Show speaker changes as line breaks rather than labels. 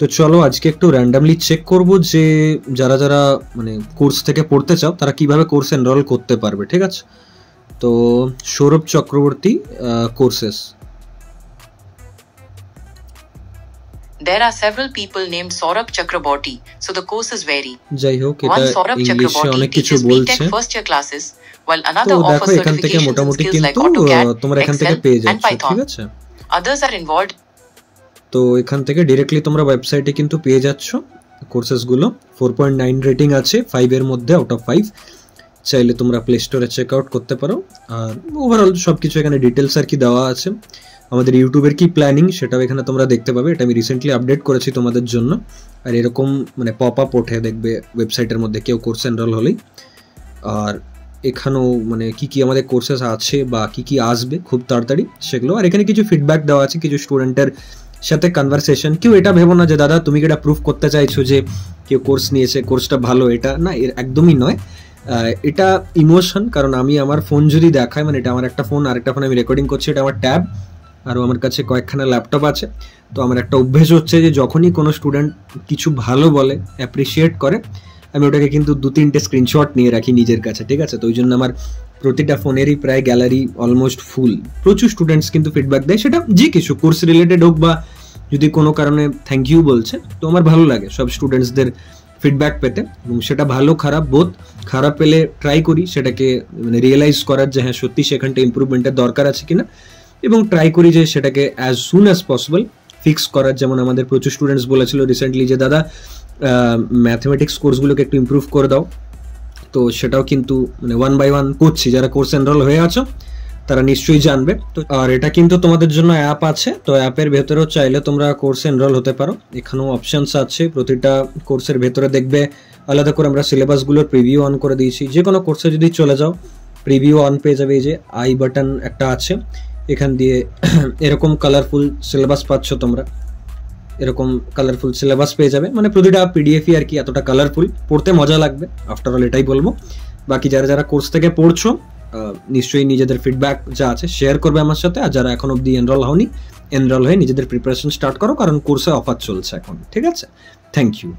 তো চলো আজকে একটু র্যান্ডামলি চেক করব যে যারা যারা মানে কোর্স থেকে পড়তে চাও তারা কিভাবে কোর্স এনরোল করতে পারবে। ঠিক আছে, তো Sourav Chakraborty courses.
There are several people named Saurabh Chakraborty, so the courses vary.
যাই হোক, এটা ইংলিশে অনেক কিছু বলছে।
First year classes, while another
তো
offers
দেখো এখান থেকে
certifications in
মোটামুটি
skills like
কিন্তু
AutoCAD,
তোমরা এখান থেকে
Excel,
পেয়ে
and
যাচ্ছ।
Python.
ঠিক আছে,
Others are involved.
তো এখান থেকে ডিরেক্টলি তোমরা ওয়েবসাইটে কিন্তু পেয়ে যাচ্ছ কোর্সেসগুলো। 4.9 রেটিং আছে, 5 এর মধ্যে আউট অফ 5। চাইলে তোমরা প্লে স্টোরে চেক আউট করতে পারো। আর ওভারঅল সব কিছু এখানে ডিটেলস আর কি দেওয়া আছে। আমাদের ইউটিউবের কি প্ল্যানিং সেটাও এখানে তোমরা দেখতে পাবে, এটা আমি রিসেন্টলি আপডেট করেছি তোমাদের জন্য। আর এরকম মানে পপ আপ ওঠে দেখবে ওয়েবসাইটের মধ্যে কেউ কোর্স এনরোল হলেই। আর এখানেও মানে কি কি আমাদের কোর্সেস আছে বা কি কি আসবে খুব তাড়াতাড়ি সেগুলো। আর এখানে কিছু ফিডব্যাক দেওয়া আছে, কিছু স্টুডেন্টের সাথে কনভারসেশন। কেউ এটা ভেবো না যে দাদা তুমি কি এটা প্রুফ করতে চাইছো যে কেউ কোর্স নিয়েছে, কোর্সটা ভালো, এটা না, এর একদমই নয়। এটা ইমোশন। কারণ আমি আমার ফোন যদি দেখাই, মানে এটা আমার একটা ফোন, আরেকটা ফোন আমি রেকর্ডিং করছি, এটা আমার ট্যাব, আরও আমার কাছে কয়েকখানা ল্যাপটপ আছে। তো আমার একটা অভ্যেস হচ্ছে যে যখনই কোনো স্টুডেন্ট কিছু ভালো বলে, অ্যাপ্রিসিয়েট করে, আমি ওটাকে কিন্তু 2-3টে স্ক্রিনশট নিয়ে রাখি নিজের কাছে। ঠিক আছে, তো ওই জন্য আমার প্রতিটা ফোনেরই প্রায় গ্যালারি অলমোস্ট ফুল। প্রচুর স্টুডেন্টস কিন্তু ফিডব্যাক দেয়, সেটা যে কিছু কোর্স রিলেটেড হোক বা যদি কোনো কারণে থ্যাংক ইউ বলছে, তো আমার ভালো লাগে সব স্টুডেন্টসদের ফিডব্যাক পেতে। এবং সেটা ভালো খারাপ বোধ। খারাপ পেলে ট্রাই করি সেটাকে মানে রিয়েলাইজ করার যে হ্যাঁ সত্যি সেখানটা ইম্প্রুভমেন্টের দরকার আছে কিনা, এবং ট্রাই করি যে সেটাকে as soon as possible fix করার। যেমন আমাদের প্রচুর স্টুডেন্টস বলেছিল রিসেন্টলি যে দাদা ম্যাথমেটিক্স কোর্সগুলোকে একটু ইমপ্রুভ করে দাও। তো সেটাও কিন্তু মানে 1 by 1 করছি। যারা কোর্স এনরোল হয়ে আছো তারা নিশ্চয়ই জানবে। তো আর এটা কিন্তু তোমাদের জন্য অ্যাপ আছে, তো অ্যাপের ভেতরেও চাইলে তোমরা কোর্সে এনরোল হতে পারো। এখানেও অপশানস আছে, প্রতিটা কোর্সের ভেতরে দেখবে আলাদা করে আমরা সিলেবাসগুলোর প্রিভিউ অন করে দিয়েছি। যে কোনো কোর্সে যদি চলে যাও প্রিভিউ অন পেয়ে যাবে। এই যে আই বাটন একটা আছে, এখান দিয়ে এরকম কালারফুল সিলেবাস পাচ্ছ তোমরা, এরকম কালারফুল সিলেবাস পেয়ে যাবে। মানে প্রতিটা পিডিএফই আর কি এতটা কালারফুল, পড়তে মজা লাগবে আফটার অল, এটাই বলবো। বাকি যারা যারা কোর্স থেকে পড়ছো নিশ্চয়ই নিজেদের ফিডব্যাক যা আছে শেয়ার করবে আমার সাথে। আর যারা এখন অবধি এনরোল হয়নি, এনরোল হয়ে নিজেদের প্রিপারেশন স্টার্ট করো, কারণ কোর্সে অফার চলছে এখন। ঠিক আছে, থ্যাংক ইউ।